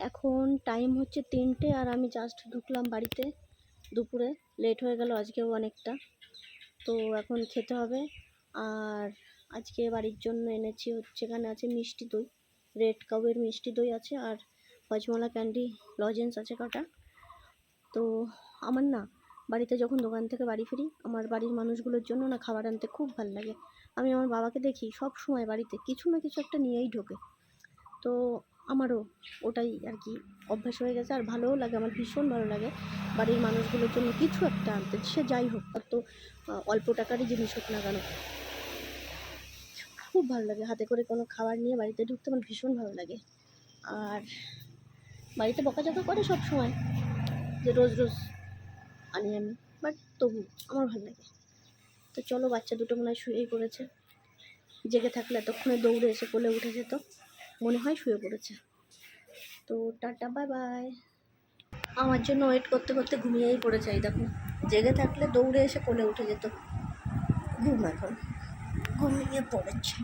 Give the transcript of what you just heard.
এখন টাইম হচ্ছে 3টে আর আমি জাস্ট ঢুকলাম বাড়িতে দুপুরে। লেট হয়ে গেল আজকেও অনেকটা। তো এখন খেতে হবে। আর আজকে বাড়ির জন্য এনেছি হচ্ছে, এখানে আছে মিষ্টি দই, রেড কাউয়ের মিষ্টি দই আছে, আর হজমলা ক্যান্ডি লজেন্স আছে কটা। তো আমার না বাড়িতে যখন দোকান থেকে বাড়ি ফিরি, আমার বাড়ির মানুষগুলোর জন্য না খাবার আনতে খুব ভালো লাগে। আমি আমার বাবাকে দেখি সব সময় বাড়িতে কিছু না কিছু একটা নিয়েই ঢোকে। তো আমারও ওটাই আর কি অভ্যাস হয়ে গেছে, আর ভালোও লাগে, আমার ভীষণ ভালো লাগে বাড়ির মানুষগুলোর জন্য কিছু একটা আনতে, সে যাই হোক, তো অল্প টাকারই জিনিস হোক না কেন, খুব ভালো লাগে হাতে করে কোনো খাবার নিয়ে বাড়িতে ঢুকতে, আমার ভীষণ ভালো লাগে। আর বাড়িতে বকাঝকা করে সব সময় যে রোজ রোজ আনি আমি, বাট তবু আমার ভালো লাগে। তো চলো, বাচ্চা দুটো মনে হয় শুয়েই পড়েছে, জেগে থাকলে এতক্ষণে দৌড়ে এসে কোলে উঠে যেত, মনে হয় শুয়ে পড়েছে। তো টাটা, বাই বাই। আমার জন্য ওয়েট করতে করতে ঘুমিয়েই পড়েছে, এই দেখো, জেগে থাকলে দৌড়ে এসে কোলে উঠে যেত, ঘুম এখন ঘুমিয়ে পড়েছে।